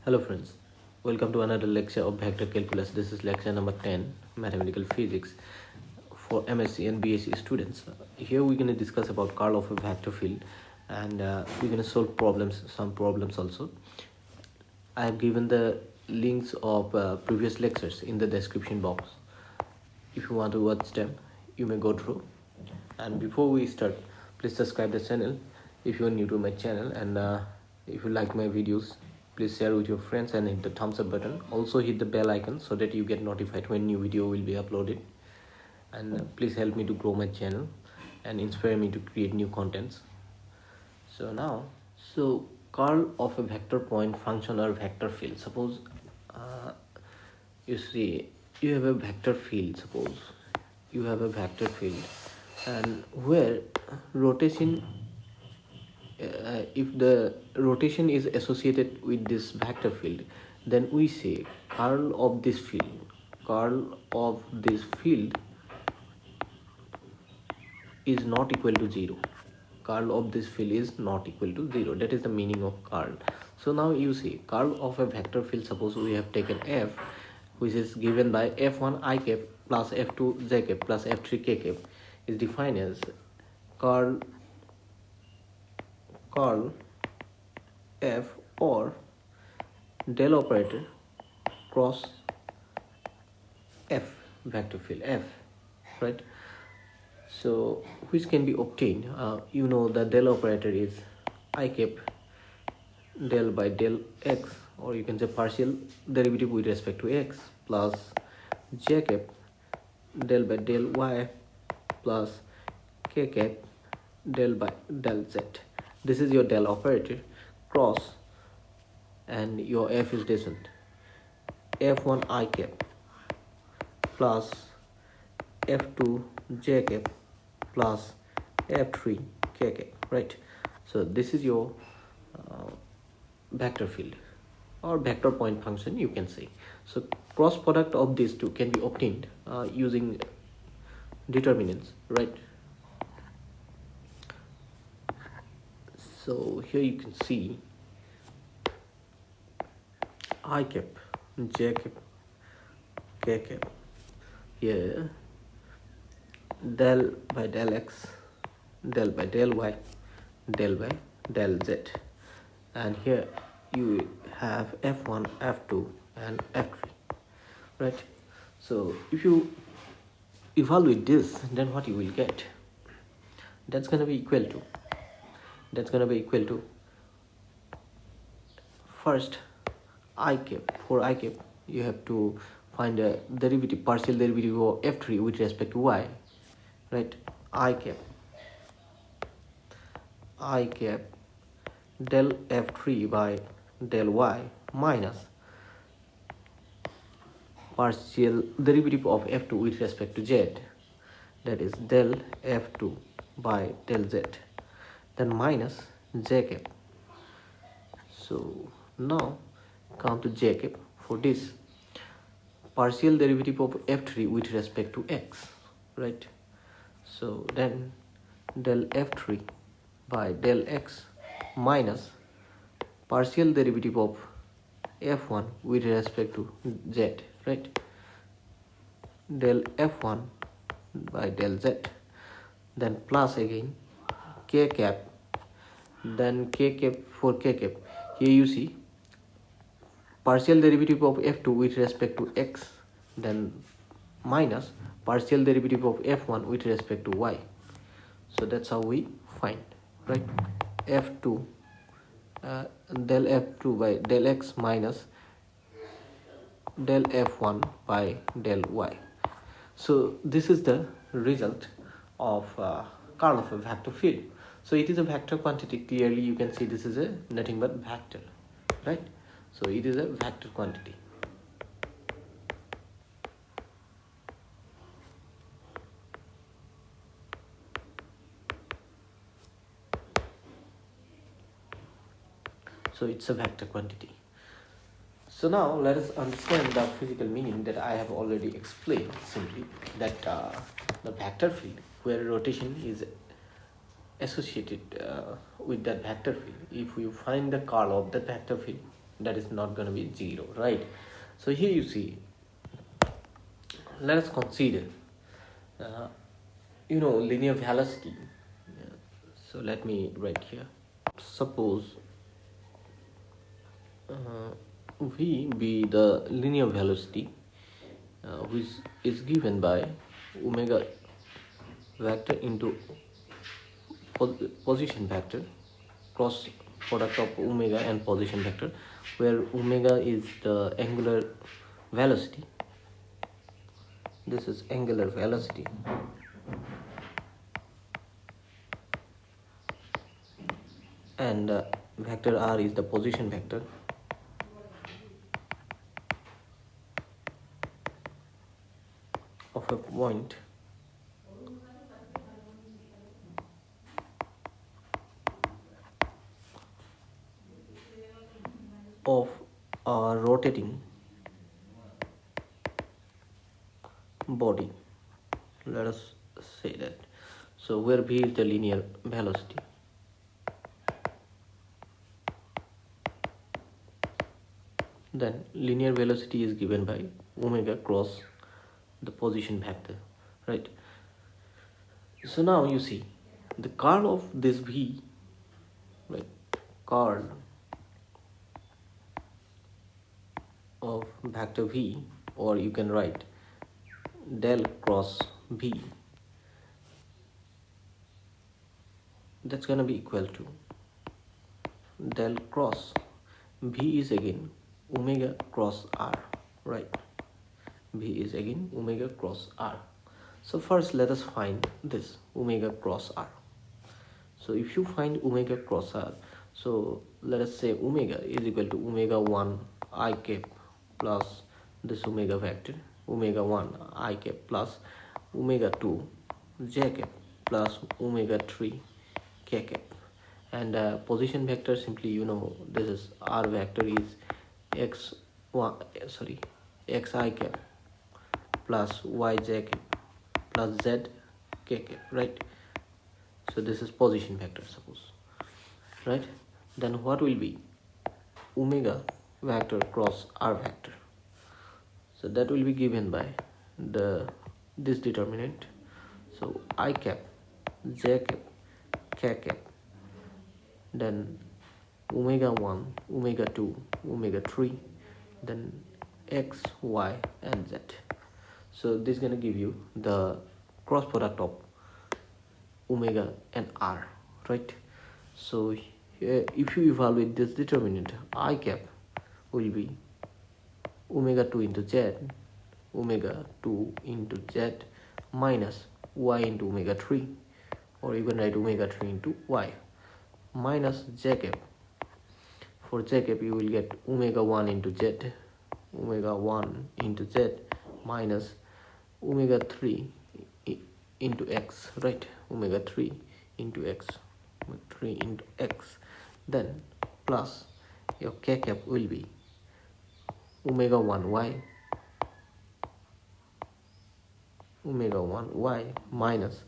Hello friends, welcome to another lecture of vector calculus. This is lecture number 10, Mathematical Physics for MSc and BSc students. Here we're going to discuss about curl of a vector field and we're going to solve some problems also. I have given the links of previous lectures in the description box. If you want to watch them, you may go through. And before we start, please subscribe the channel if you are new to my channel, and if you like my videos, please share with your friends and hit the thumbs up button. Also hit the bell icon so that you get notified when new video will be uploaded. And please help me to grow my channel and inspire me to create new contents. So curl of a vector point function or vector field. Suppose you see you have a vector field. Suppose you have a vector field, and where rotation, if the rotation is associated with this vector field, then we say curl of this field is not equal to 0. Curl of this field is not equal to 0. That is the meaning of curl. So now you see curl of a vector field. Suppose we have taken f, which is given by f1 I cap plus f2 j cap plus f3 k cap, is defined as curl f or del operator cross f, vector field f, right? So which can be obtained, you know the del operator is I cap del by del x, or you can say partial derivative with respect to x, plus j cap del by del y plus k cap del by del z. This is your del operator cross, and your f is decent, f1 I cap plus f2 j cap plus f3 k cap, right? So this is your vector field or vector point function, you can say. So cross product of these two can be obtained using determinants, right? So here you can see I cap, j cap, k cap, here del by del x, del by del y, del by del z, and here you have f1, f2 and f3, right? So if you evaluate this, then what you will get, that's going to be equal to first I cap. For I cap you have to find a derivative, partial derivative of f3 with respect to y, right? I cap del f3 by del y minus partial derivative of f2 with respect to z, that is del f2 by del z, then minus j cap. So now come to j cap. For this, partial derivative of f3 with respect to x, right? So then del f3 by del x minus partial derivative of f1 with respect to z, right? Del f1 by del z, then plus again k cap, then k cap. For k cap, here you see partial derivative of f2 with respect to x, then minus partial derivative of f1 with respect to y. So that's how we find, right? f2 del f2 by del x minus del f1 by del y. So this is the result of curl of a vector field. So it is a vector quantity. Clearly you can see this is a nothing but vector, right? So it is a vector quantity. So it's a vector quantity. So now let us understand the physical meaning that I have already explained. Simply that the vector field where rotation is associated with that vector field, if you find the curl of that vector field, that is not going to be 0, right? So here you see, let us consider uh, linear velocity. So let me write here. Suppose v be the linear velocity which is given by omega vector into position vector, cross product of omega and position vector, where omega is the angular velocity. This is angular velocity, and vector r is the position vector. Of a point of a rotating body, let us say that. So where v is the linear velocity, then linear velocity is given by omega cross the position vector, right? So now you see the curl of this v, right? Curl of vector v, or you can write del cross v, that's going to be equal to del cross v is again omega cross r, right? V is again omega cross r. So first let us find this omega cross r. So if you find omega cross r, so let us say omega is equal to omega 1 I cap plus this omega vector, omega 1 I cap plus omega 2 j cap plus omega 3 k cap. And position vector, simply this is r vector is x I cap plus yj cap plus z k cap, right? So this is position vector, suppose, right? Then what will be omega vector cross r vector? So that will be given by this determinant. So I cap, j cap, k cap, then omega 1, omega 2, omega 3, then x, y, and z. So this is going to give you the cross product of omega and r, right? So if you evaluate this determinant, I cap will be omega 2 into z, omega 2 into z minus y into omega 3, or you can write omega 3 into y, minus j cap. For j cap you will get omega 1 into z, omega 1 into z minus omega 3 into x, right? Omega 3 into x, omega 3 into x, then plus your k cap will be omega 1 y, omega 1 y minus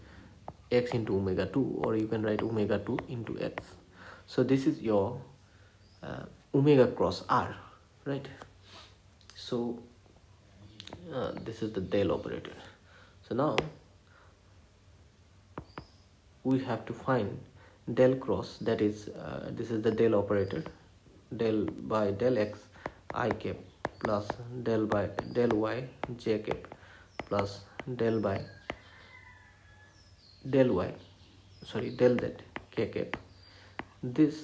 x into omega 2, or you can write omega 2 into x. So this is your omega cross r, right? So this is the del operator. So now we have to find del cross, that is this is the del operator, del by del x I cap plus del by del y j cap plus del by del y, del z k cap. This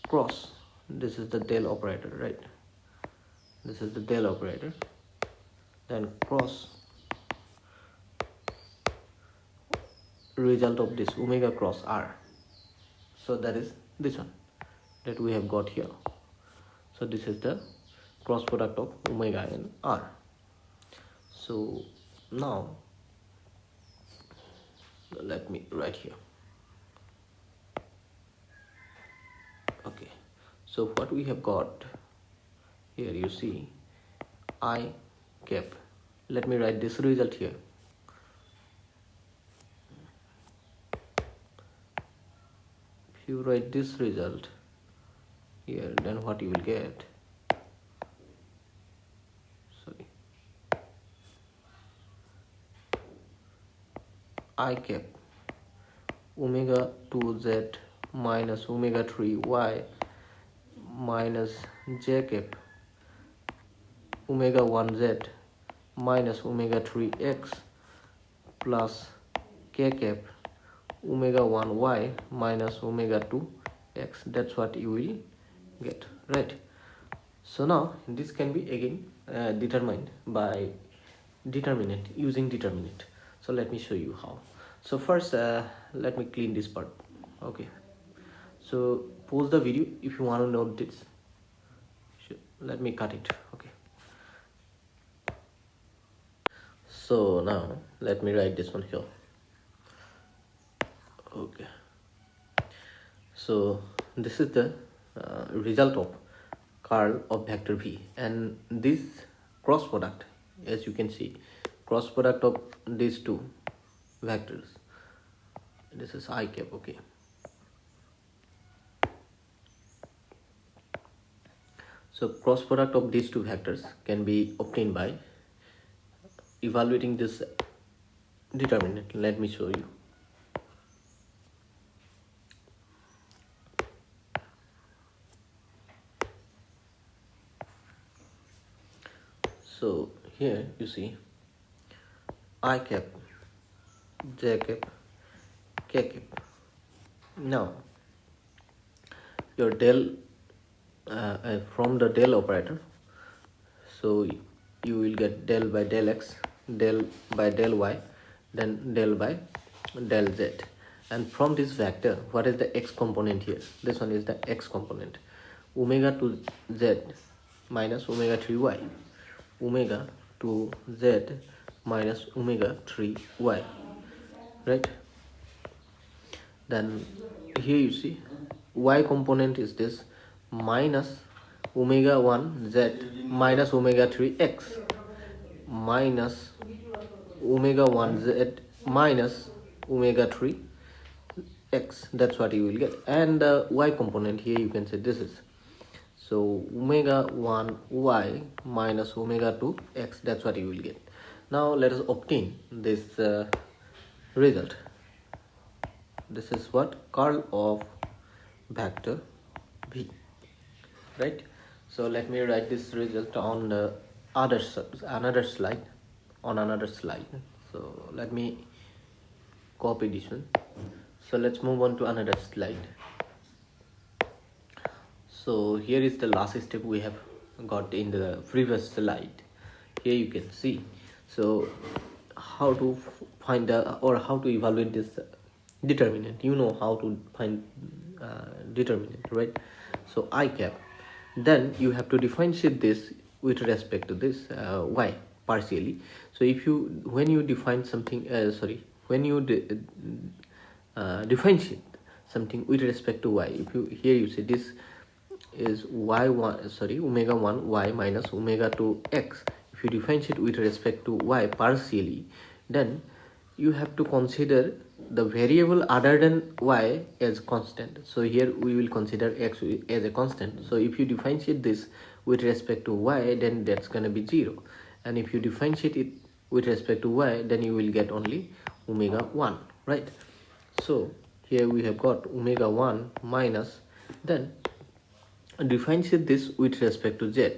cross, this is the del operator, right? This is the del operator, then cross result of this omega cross r. So that is this one that we have got here. So this is the cross product of omega and r. So now let me write here. Okay, so what we have got here, you see I cap. Let me write this result here. If you write this result here, then what you will get, I cap omega 2z minus omega 3y minus j cap omega 1z minus omega 3x plus k cap omega 1y minus omega 2x. That's what you will get, right? So now this can be again determined by determinant, using determinant. So let me show you how. So first let me clean this part. Okay, so pause the video if you want to know this. Let me cut it. Okay, so now let me write this one here. Okay, so this is the result of curl of vector v, and this cross product, as you can see, cross product of these two vectors, this is I cap. Okay, so cross product of these two vectors can be obtained by evaluating this determinant. Let me show you. So here you see I cap, j cap, k cap. Now your del from the del operator, so you will get del by del x, del by del y, then del by del z. And from this vector, what is the x component here? This one is the x component, omega 2z minus omega 3y, omega 2z minus omega 3y, right? Then here you see y component is this minus omega 1z minus omega 3x minus omega 1z minus omega 3x. That's what you will get. And the y component here you can say this is, so omega 1y minus omega 2x. That's what you will get. Now let us obtain this result. This is what curl of vector v, right? So let me write this result on the another slide. So let me copy this one. So let's move on to another slide. So here is the last step we have got in the previous slide. Here you can see, so how to find or how to evaluate this determinant. You know how to find determinant, right? So I cap, then you have to differentiate this with respect to this y partially. So if you, when you define something when you differentiate something with respect to y, if you, here you see this is omega 1 y minus omega 2 x. If you differentiate with respect to y partially, then you have to consider the variable other than y as constant. So here we will consider x as a constant. So if you differentiate this with respect to y, then that's gonna be 0. And if you differentiate it with respect to y, then you will get only omega 1, right? So here we have got omega 1 minus, then differentiate this with respect to z.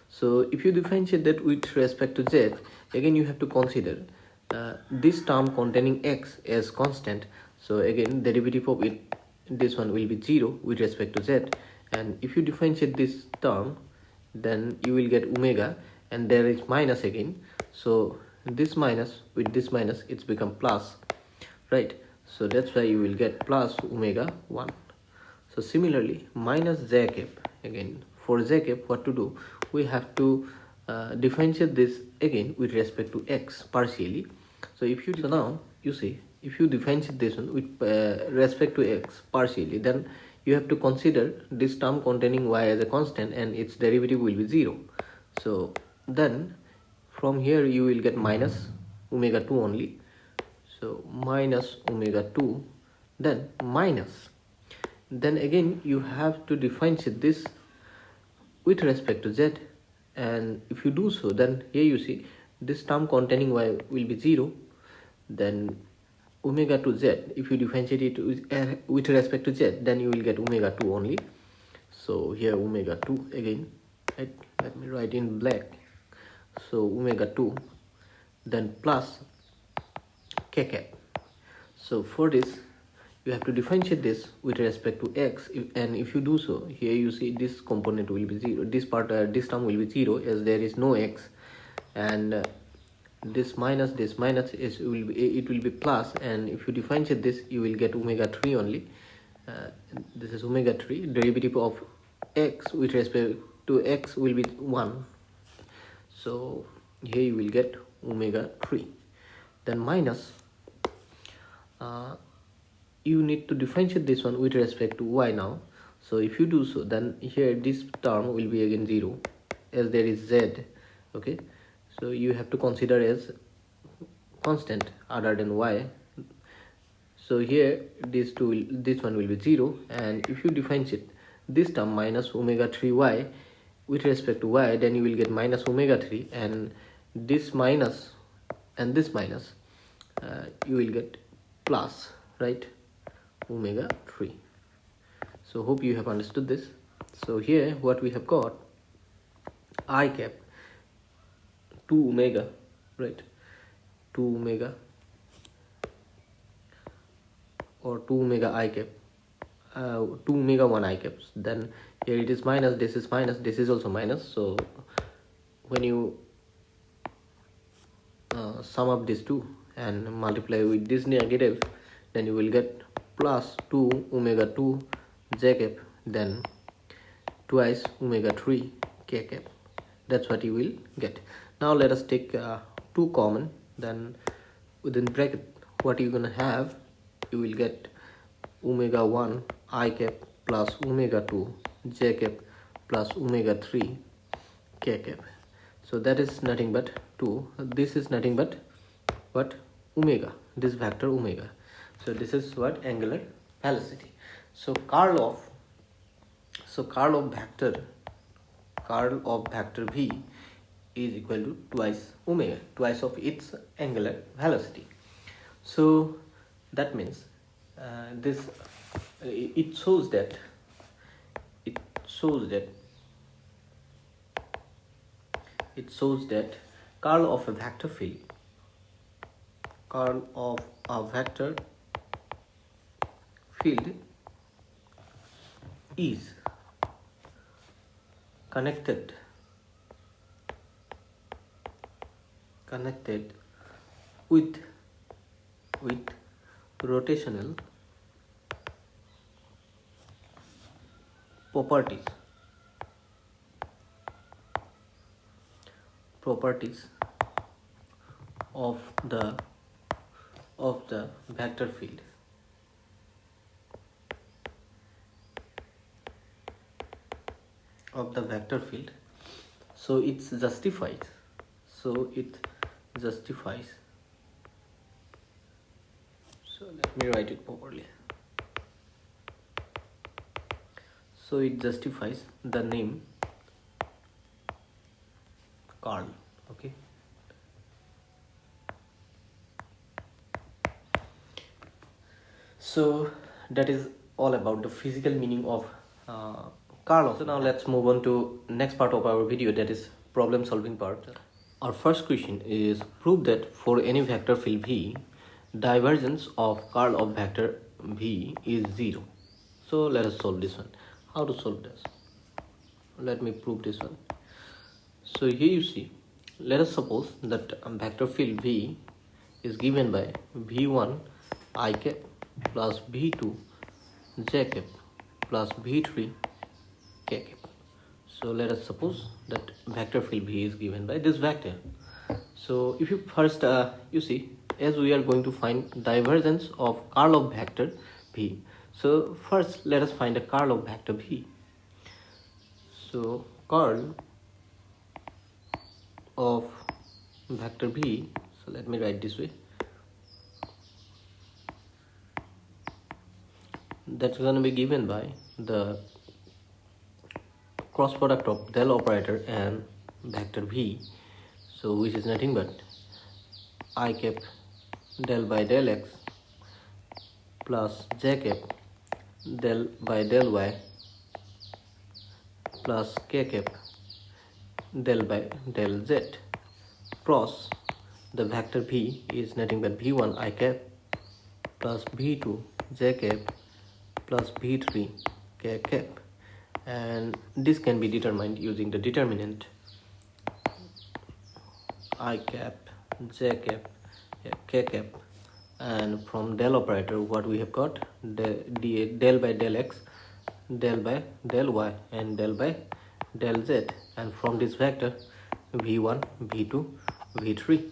So if you differentiate that with respect to z, again you have to consider this term containing x as constant. So again derivative of it, this one will be 0 with respect to z. And if you differentiate this term, then you will get omega, and there is minus again. So this minus with this minus, it's become plus, right? So that's why you will get plus omega 1. So similarly minus j cap, again for j cap what to do, we have to differentiate this again with respect to x partially. So if you, so now you see, if you differentiate this one with respect to x partially, then you have to consider this term containing y as a constant, and its derivative will be 0. So then from here you will get minus omega 2 only. So minus omega 2, then minus, then again you have to differentiate this with respect to z. And if you do so, then here you see this term containing y will be 0. Then omega to z, if you differentiate it with respect to z, then you will get omega 2 only. So here omega 2 again, right? Let me write in black. So omega 2, then plus k cap. So for this you have to differentiate this with respect to x, and if you do so, here you see this component will be 0, this part this term will be 0 as there is no x, and this minus is it will be plus, and if you differentiate this you will get omega 3 only. This is omega 3, derivative of x with respect to x will be 1, so here you will get omega 3. Then minus you need to differentiate this one with respect to y now. So if you do so, then here this term will be again 0 as there is z. Okay, so you have to consider as constant other than y. So here this one will be 0, and if you differentiate this term minus omega 3y with respect to y, then you will get minus omega 3, and this minus and this minus you will get plus, right, omega 3. So hope you have understood this. So here what we have got, I cap 2 omega, right, 2 omega or 2 omega I cap, 2 omega 1 I caps. Then here it is minus, this is also minus. So when you sum up these two and multiply with this negative, then you will get plus 2 omega 2 j cap, then twice omega 3 k cap. That's what you will get. Now let us take 2 common, then within bracket what you're gonna have, you will get omega 1 I cap plus omega 2 j cap plus omega 3 k cap. So that is nothing but 2. This is nothing but what? Omega, this vector omega. So this is what? Angular velocity. So curl of vector v is equal to twice omega, twice of its angular velocity. So that means it shows that curl of a vector field is connected with rotational properties of the vector field. So it justifies. So let me write it properly. So it justifies the name curl. Okay. So that is all about the physical meaning of curl. So now let's move on to next part of our video, that is problem solving part. Our first question is, prove that for any vector field v, divergence of curl of vector v is 0. So let us solve this one. How to solve this? Let me prove this one. So here you see, let us suppose that vector field v is given by v1 I cap plus v2 j cap plus v3 k cap. So let us suppose that vector field v is given by this vector. So if you first you see, as we are going to find divergence of curl of vector v, so first let us find a curl of vector v. So curl of vector v, so let me write this way, that's going to be given by the cross product of del operator and vector v, so which is nothing but I cap del by del x plus j cap del by del y plus k cap del by del z cross the vector v is nothing but v1 I cap plus v2 j cap plus v3 k cap, and this can be determined using the determinant I cap, j cap, k cap, and from del operator what we have got del by del x, del by del y, and del by del z, and from this vector v1, v2, v3,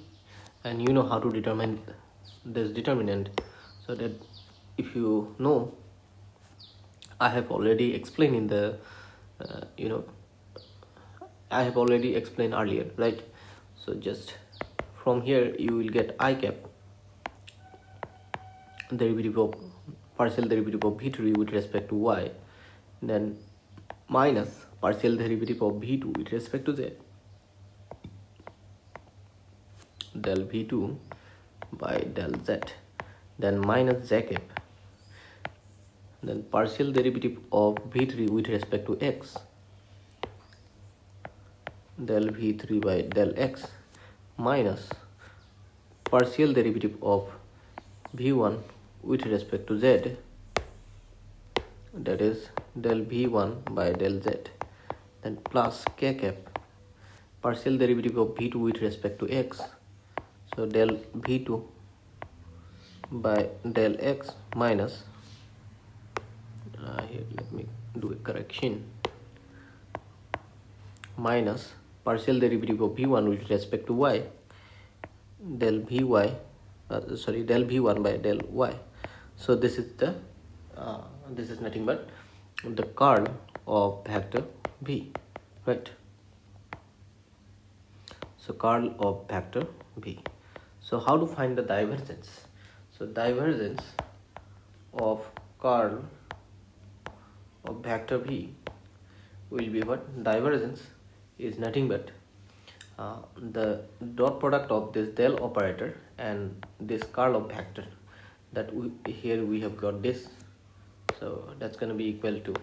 and you know how to determine this determinant. So that if you know, I have already explained in the I have already explained earlier, right? So just from here you will get I cap derivative of partial derivative of v3 with respect to y, then minus partial derivative of v2 with respect to z, del v2 by del z, then minus j cap, then partial derivative of v3 with respect to x, del v3 by del x, minus partial derivative of v1 with respect to z, that is del v1 by del z, then plus k cap, partial derivative of v2 with respect to x, so del v2 by del x, minus here let me do a correction, minus partial derivative of v1 with respect to y, del del v1 by del y. So this is the this is nothing but the curl of vector v, right? So curl of vector v. So how to find the divergence? So divergence of curl of vector v will be what? Divergence is nothing but the dot product of this del operator and this curl of vector, that here we have got this, so that's going to be equal to,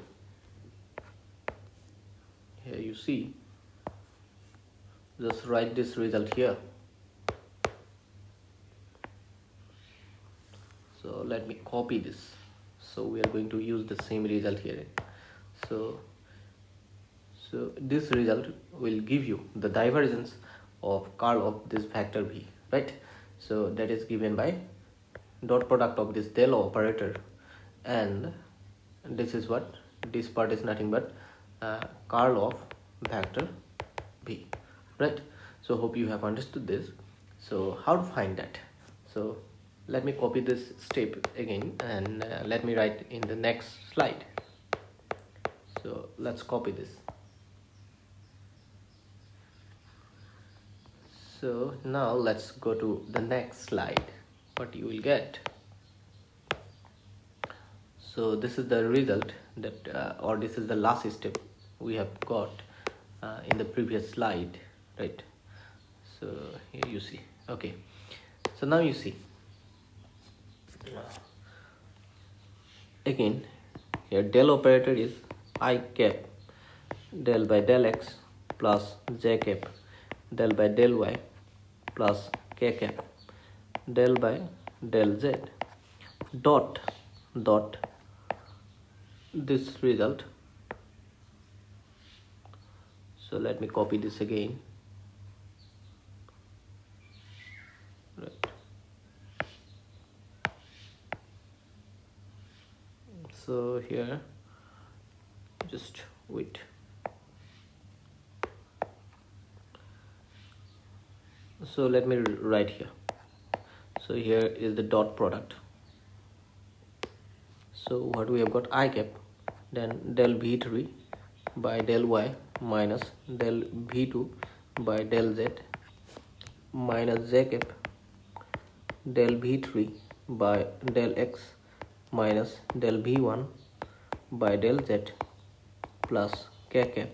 here you see, just write this result here. So let me copy this, so we are going to use the same result here. So this result will give you the divergence of curl of this vector v, right? So that is given by dot product of this del operator, and this is what, this part is nothing but curl of vector v, right? So hope you have understood this. So how to find that? So let me copy this step again, and let me write in the next slide. So let's copy this. So now let's go to the next slide, what you will get. So this is the result that or this is the last step we have got in the previous slide, right? So here you see, okay. So now you see, again here del operator is I cap del by del x plus j cap del by del y plus k cap del by del z dot this result. So let me copy this again, right? So here, just wait. So let me write here. So here is the dot product. So what we have got, I cap, then del v3 by del y minus del v2 by del z minus j cap del v3 by del x minus del v1 by del z plus k cap.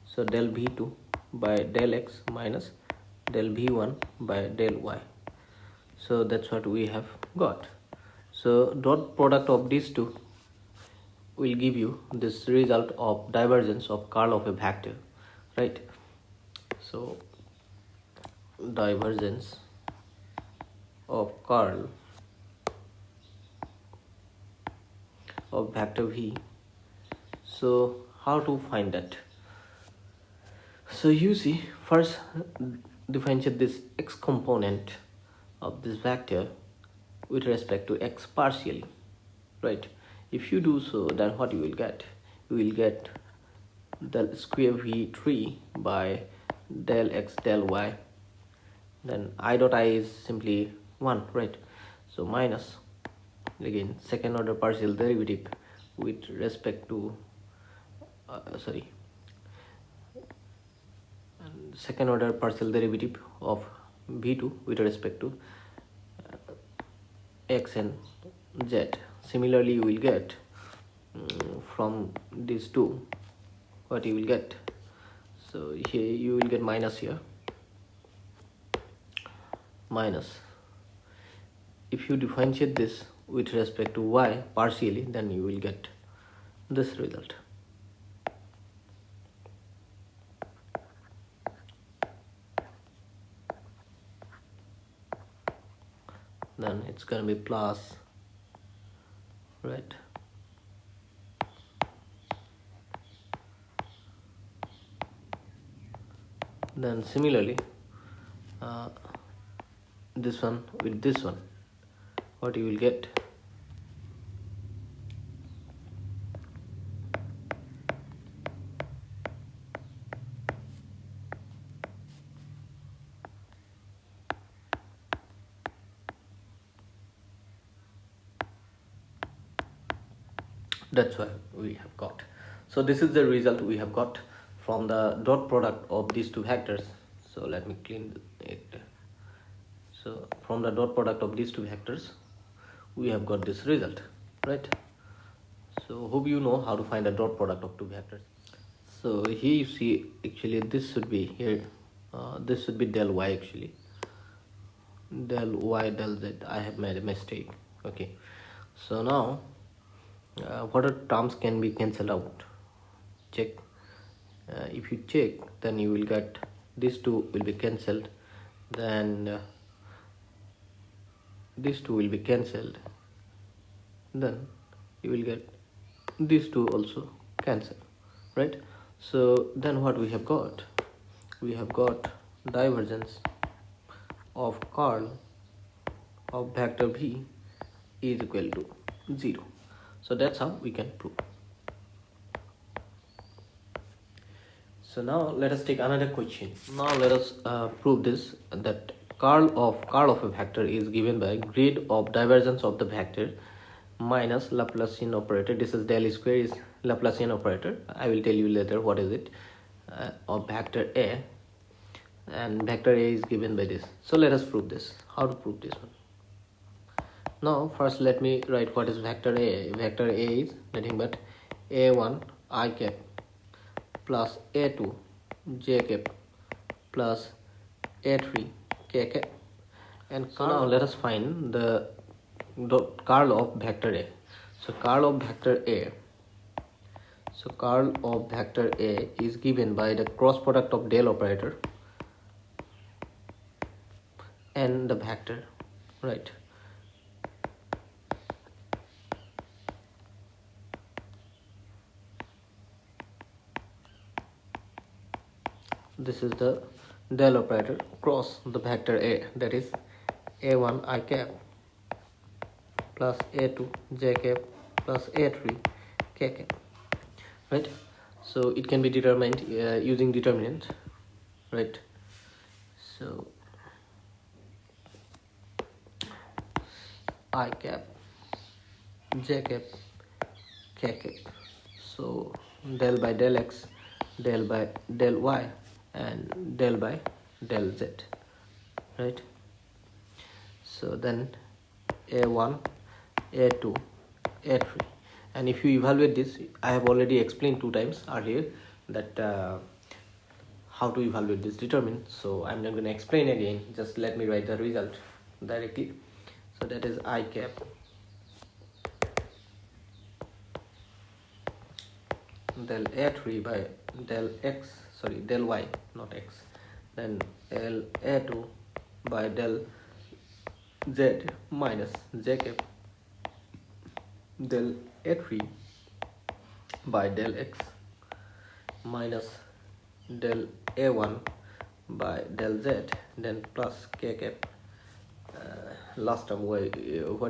So del v2 by del x minus del v1 by del y. So that's what we have got. So dot product of these two will give you this result of divergence of curl of a vector, right? So divergence of curl of vector v. So how to find that? So you see, first differentiate this x component of this vector with respect to x partially, right? If you do so, then what you will get? You will get del square v3 by del x del y. Then I dot I is simply 1, right? So minus, again, second order partial derivative with respect to second order partial derivative of v2 with respect to x and z. Similarly, you will get from these two what you will get. So here you will get minus here, minus. If you differentiate this with respect to y partially, then you will get this result. Then it's gonna be plus, right? Then similarly, this one with this one, what you will get? That's why we have got. So this is the result we have got from the dot product of these two vectors. So let me clean it. So from the dot product of these two vectors, we have got this result, right? So hope you know how to find the dot product of two vectors. So here you see, actually this should be here, this should be del y, actually del y del z. I have made a mistake. Okay, so now what are terms can be cancelled out? Check. If you check, then you will get these two will be cancelled, then these two will be cancelled, then you will get these two also cancelled, right? So then what we have got? We have got divergence of curl of vector v is equal to 0. So that's how we can prove. So now let us take another question. Now let us prove this, that curl of a vector is given by grade of divergence of the vector minus Laplacian operator. This is del square is Laplacian operator. I will tell you later what is it, of vector A, and vector A is given by this. So let us prove this. How to prove this one? Now first let me write what is vector A. Vector A is nothing but a1 I cap plus a2 j cap plus a3 k cap. And so now let us find the curl of vector A. So curl of vector A. So curl of vector A is given by the cross product of del operator and the vector, right? This is the del operator cross the vector A, that is a1 I cap plus a2 j cap plus a3 k cap, right? So it can be determined using determinant, right? So I cap j cap k cap, so del by del x, del by del y, and del by del z, right? So then a1 a2 a3, and if you evaluate this, I have already explained 2 times earlier that how to evaluate this determinant, so I'm not going to explain again. Just let me write the result directly. So that is I cap del a3 by del x, sorry, del y, not x, then del a2 by del z minus j cap del a3 by del x minus del a1 by del z, then plus k cap. Last term, what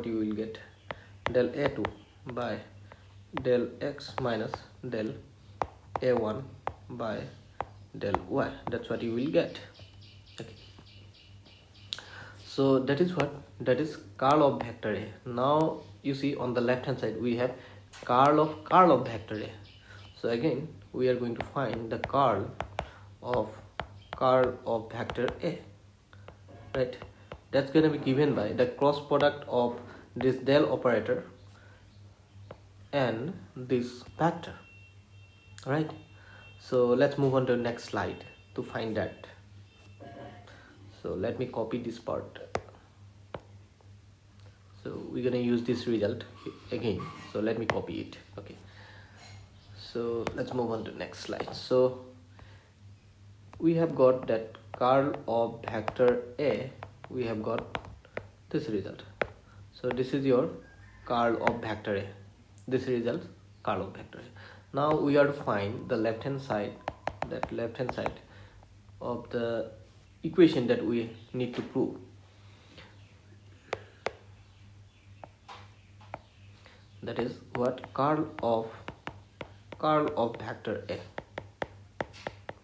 you will get, del a2 by del x minus del a1 by del y. That's what you will get. Okay, so that is curl of vector a. Now you see on the left hand side we have curl of vector a. So again we are going to find the curl of vector a, right? That's going to be given by the cross product of this del operator and this vector, right? So let's move on to the next slide to find that. So let me copy this part. So we're going to use this result again, so let me copy it. Okay, so let's move on to the next slide. So we have got that curl of vector a, we have got this result. So this is your curl of vector a, this result curl of vector a. Now we are to find the left hand side, that left hand side of the equation that we need to prove. That is what, curl of vector a,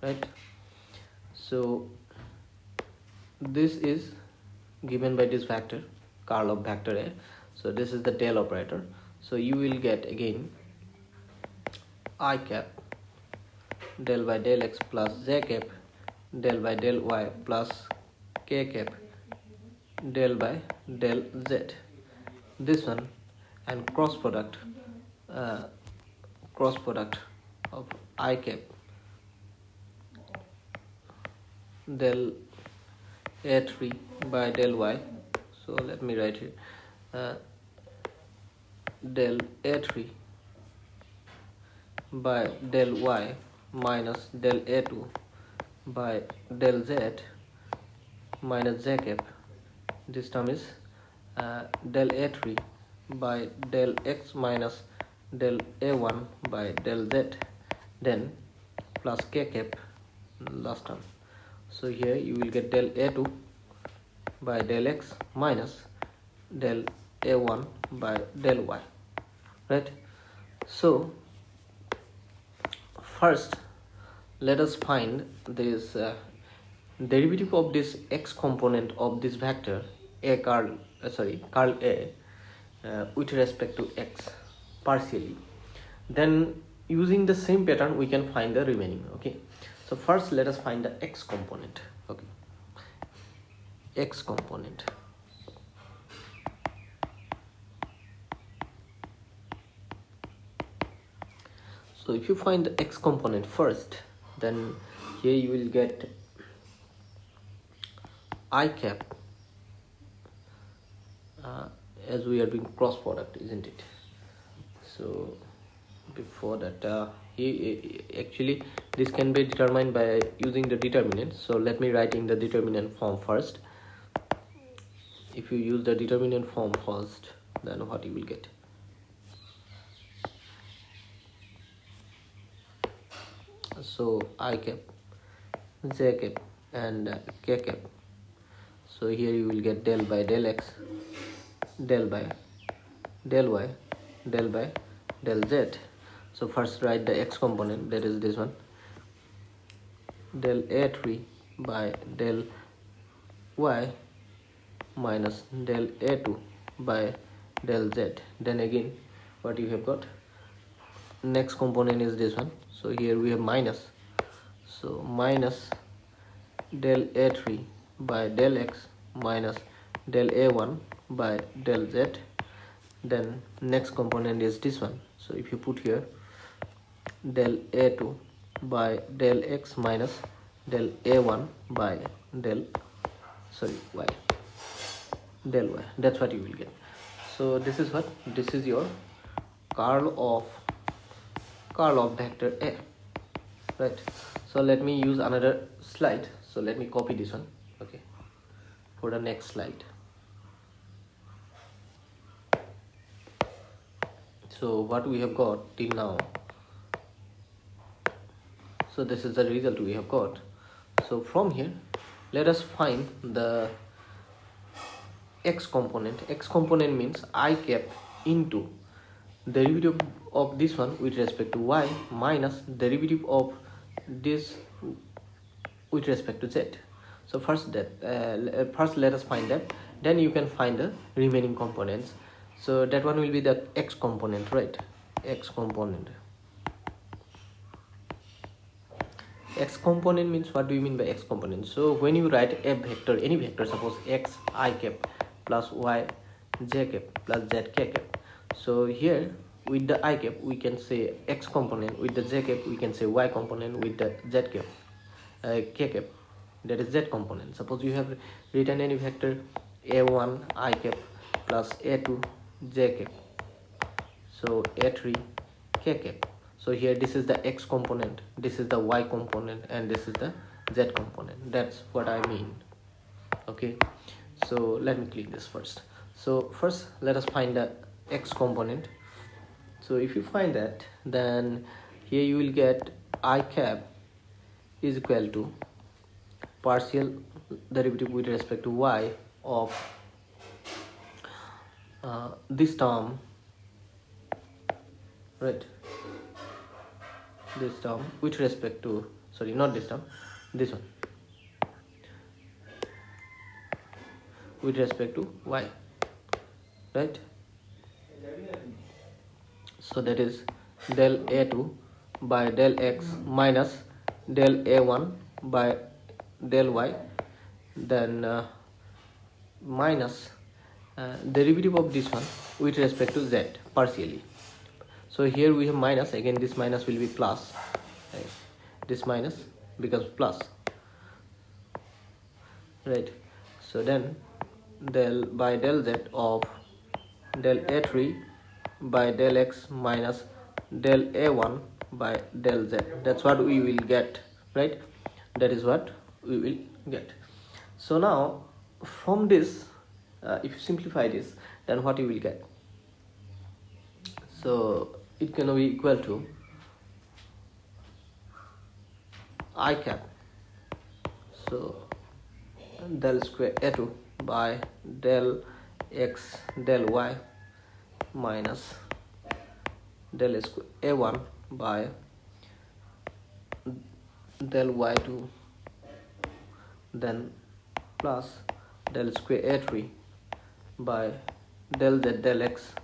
right? So this is given by this vector curl of vector a. So this is the del operator. So you will get again I cap del by del x plus j cap del by del y plus k cap del by del z, this one, and cross product of I cap del a3 by del y. So let me write here del a3 by del y minus del a2 by del z minus j cap. This term is del a3 by del x minus del a1 by del z, then plus k cap, last term. So here you will get del a2 by del x minus del a1 by del y, right? So first let us find this derivative of this x component of this vector a curl a with respect to x partially. Then using the same pattern we can find the remaining. Okay, so first let us find the x component. Okay, x component. So if you find the x component first, then here you will get I cap, as we are doing cross product, isn't it? So before that, actually this can be determined by using the determinant. So let me write in the determinant form first. If you use the determinant form first, then what you will get? So I cap, j cap and k cap. So here you will get del by del x, del by del y, del by del z. So first write the x component, that is this one, del a3 by del y minus del a2 by del z. Then again what you have got, next component is this one. So here we have minus, so minus del a3 by del x minus del a1 by del z. Then next component is this one. So if you put here del a2 by del x minus del a1 by del y, del y, that's what you will get. So this is what, this is your curl of curl of vector A, right? So let me use another slide. So let me copy this one, okay, for the next slide. So what we have got till now, so this is the result we have got. So from here let us find the x component. X component means I cap into derivative of this one with respect to y minus derivative of this with respect to z. So first let us find that, then you can find the remaining components. So that one will be the x component, right? X component. X component means, what do you mean by x component? So when you write a vector, any vector, suppose x I cap plus y j cap plus z k cap. So here with the I cap we can say x component, with the j cap we can say y component, with the z cap k cap, that is z component. Suppose you have written any vector a1 I cap plus a2 j cap, so a3 k cap. So here this is the x component, this is the y component, and this is the z component. That's what I mean, okay? So let me clean this first. So first let us find the x component. So if you find that, then here you will get I cap is equal to partial derivative with respect to y of this term, right? This term with respect to, sorry, not this term, this one, with respect to y, right? So that is del a2 by del x minus del a1 by del y, then minus derivative of this one with respect to z partially. So here we have minus, again this minus will be plus, right? This minus becomes plus, right? So then del by del z of del a3 by del x minus del a1 by del z. That's what we will get, right? That is what we will get. So now from this, if you simplify this, then what you will get? So it can be equal to I cap, so del square a2 by del x del y minus del square a1 by del y2, then plus del square a3 by del z del x,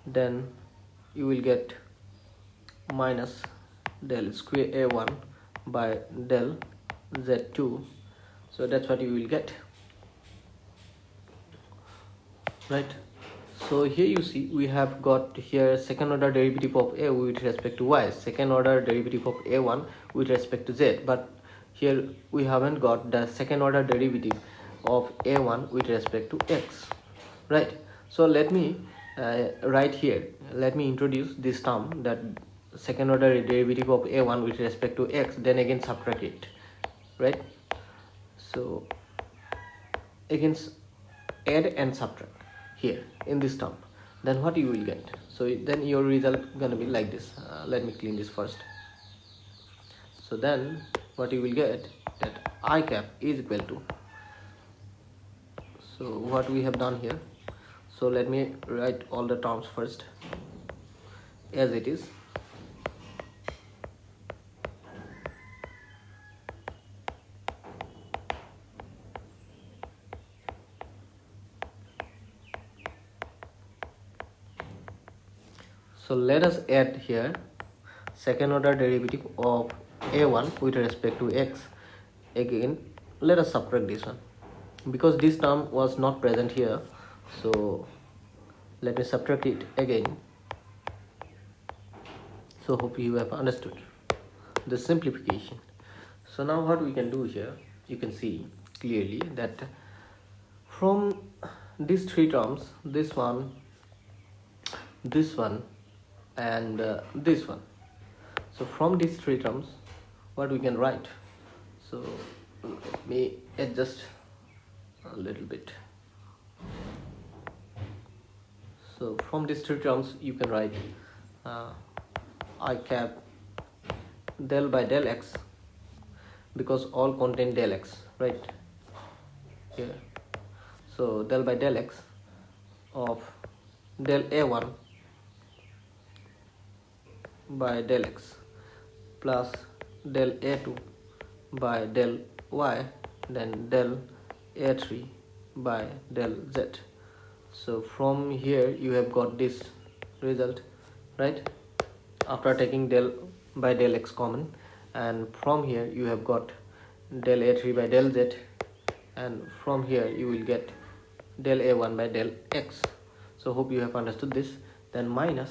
then you will get minus del square a1 by del z2. So that's what you will get, right? So here you see we have got here second order derivative of a with respect to y, second order derivative of a1 with respect to z, but here we haven't got the second order derivative of a1 with respect to x, right? So let me write here, let me introduce this term, that second order derivative of a1 with respect to x, then again subtract it, right? So again add and subtract here in this term, then what you will get? So then your result gonna be like this. Let me clean this first. So then what you will get, that I cap is equal to, so what we have done here, so let me write all the terms first as it is. So let us add here second order derivative of a1 with respect to x. Again let us subtract this one, because this term was not present here, so let me subtract it again. So hope you have understood the simplification. So now what we can do here, you can see clearly that from these three terms, this one, and this one, So from these three terms, what we can write? So let me adjust a little bit. So from these three terms, you can write I cap del by del x, because all contain del x, right? Here. So del by del x of del a1 by del x plus del a2 by del y, then del a3 by del z. So from here you have got this result, right? After taking del by del x common, and from here you have got del a3 by del z, and from here you will get del a1 by del x. So hope you have understood this. Then minus,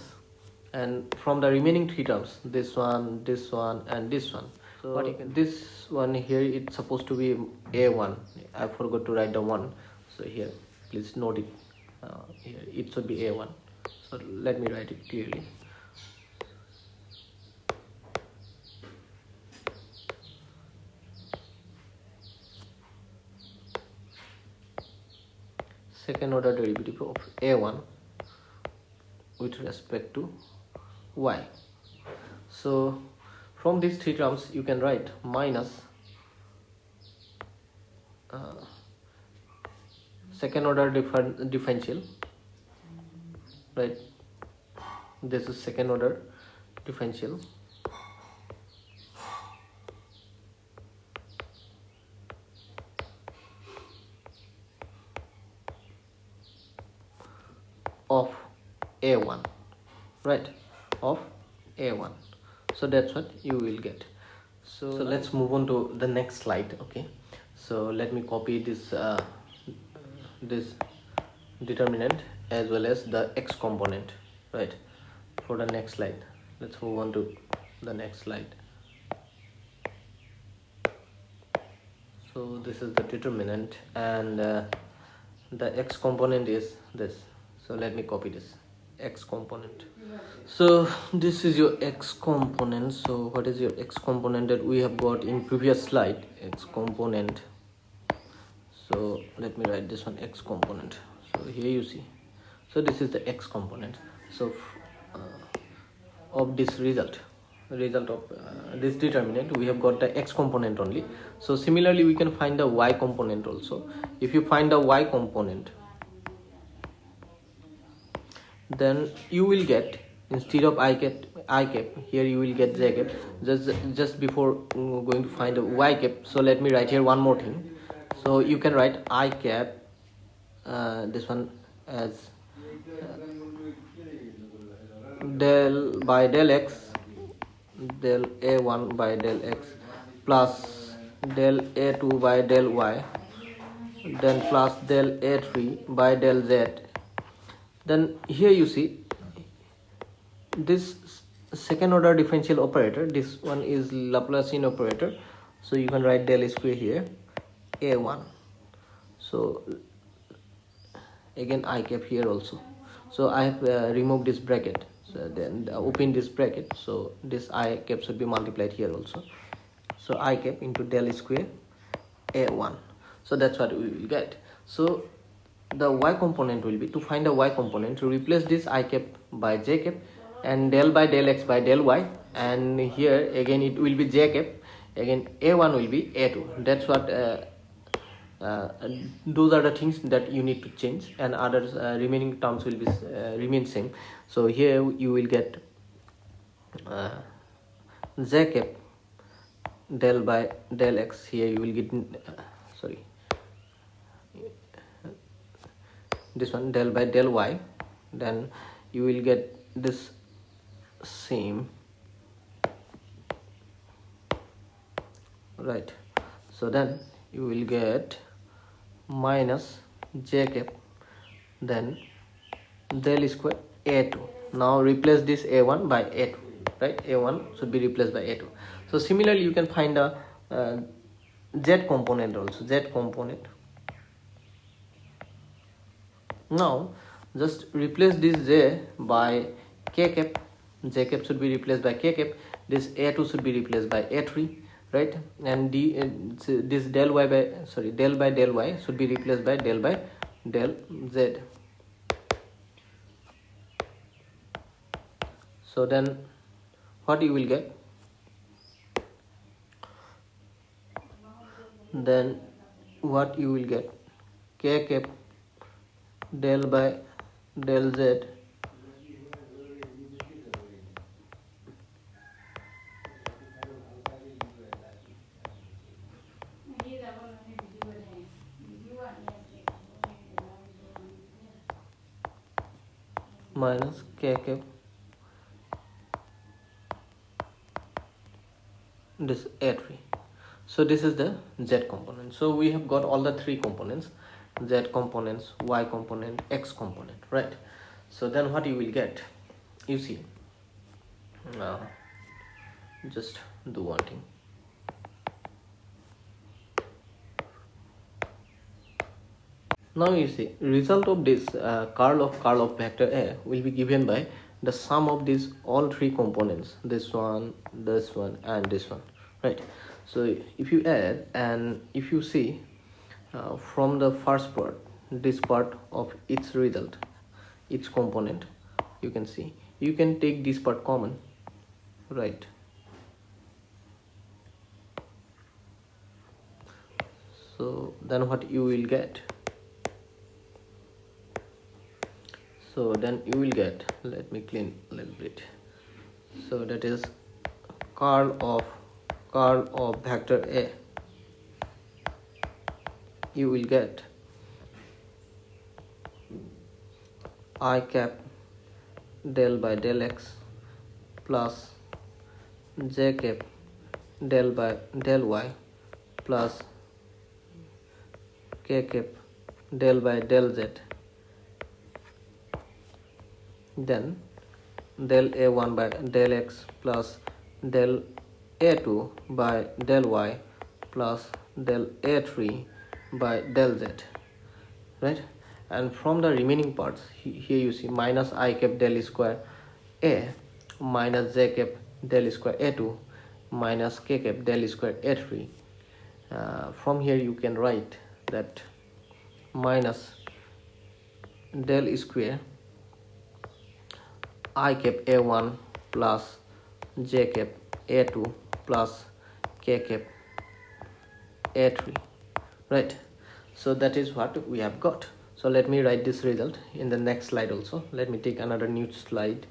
and from the remaining three terms, this one, and this one. So this one here, it's supposed to be a1. I forgot to write the 1, so here please note it. Here it should be a1, so let me write it clearly. Second order derivative of a1 with respect to y. So from these three terms you can write minus second order differential, right? This is second order differential of a1, right? Of a1. So that's what you will get. So let's move on to the next slide. Okay, so let me copy this this determinant as well as the x component, right, for the next slide. Let's move on to the next slide. So this is the determinant, and the x component is this. So let me copy this x component. So this is your x component. So what is your x component that we have got in previous slide? X component. So let me write this one, x component. So here you see, so this is the x component. So of this result of this determinant, we have got the x component only. So similarly we can find the y component also. If you find the y component, then you will get, instead of I cap, here you will get j cap. Just before going to find a y cap, so let me write here one more thing. So you can write I cap this one as del by del x, del a1 by del x plus del a2 by del y, then plus del a3 by del z. Then here you see this second order differential operator, this one is Laplacian operator, so you can write del square here, a1. So again I cap here also. So I have removed this bracket, so then open this bracket, so this I cap should be multiplied here also. So I cap into del square a1. So that's what we will get. So the y component will be, to find the y component, to replace this I cap by j cap and del by del x by del y, and here again it will be j cap, again a1 will be a2. That's what those are the things that you need to change, and others remaining terms will be remain same. So here you will get j cap del by del x, here you will get this one del by del y, then you will get this same, right? So then you will get minus j cap, then del square a2. Now replace this a1 by a2, right? A1 should be replaced by a2. So similarly you can find a z component also, z component. Now just replace this j by k cap, j cap should be replaced by k cap, this a2 should be replaced by a3, right? And this del y by del y should be replaced by del z. So then what you will get? Then what you will get? K cap del by del z minus k cap this a3. So this is the z component. So we have got all the three components: z components, y component, x component, right? So then what you will get? You see, just do one thing. Now you see, result of this curl of vector A will be given by the sum of these all three components, this one, and this one, right? So if you add, and if you see from the first part, this part of its result, its component, you can see, you can take this part common, right? So then what you will get? So then you will get, let me clean a little bit. So that is curl of vector A. You will get I cap del by del x plus j cap del by del y plus k cap del by del z. Then del a1 by del x plus del a2 by del y plus del a3 by del z, right? And from the remaining parts, here you see minus I cap del square a minus j cap del square a2 minus k cap del square a3. From here you can write that minus del square I cap a1 plus j cap a2 plus k cap a3, right? So that is what we have got. So let me write this result in the next slide also. Let me take another new slide.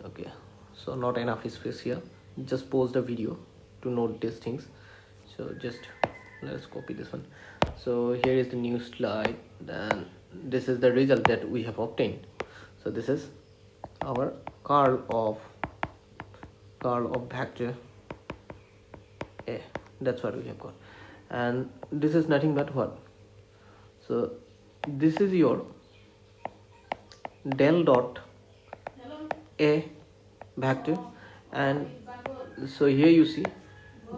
Okay, so not enough space here. Just pause the video to note these things. So just let's copy this one. So here is the new slide. Then this is the result that we have obtained. So this is our curl of vector A. That's what we have got. And this is nothing but what? So this is your del dot A vector, and so here you see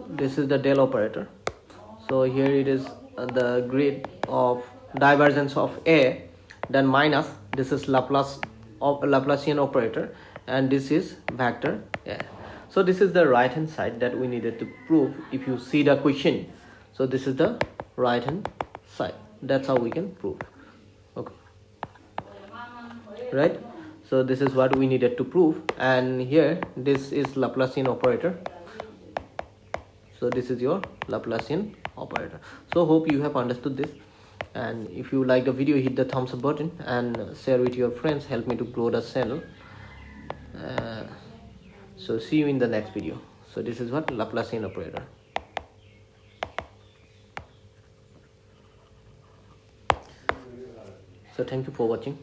this is the del operator. So here it is the grid of divergence of A, then minus this is Laplacian operator, and this is vector A. So this is the right hand side that we needed to prove if you see the question. So this is the right hand side. That's how we can prove. Okay, right? So this is what we needed to prove, and here this is Laplacian operator. So this is your Laplacian operator. So hope you have understood this, and if you like the video, hit the thumbs up button and share with your friends. Help me to grow the channel. So see you in the next video. So this is what Laplacian operator. So thank you for watching.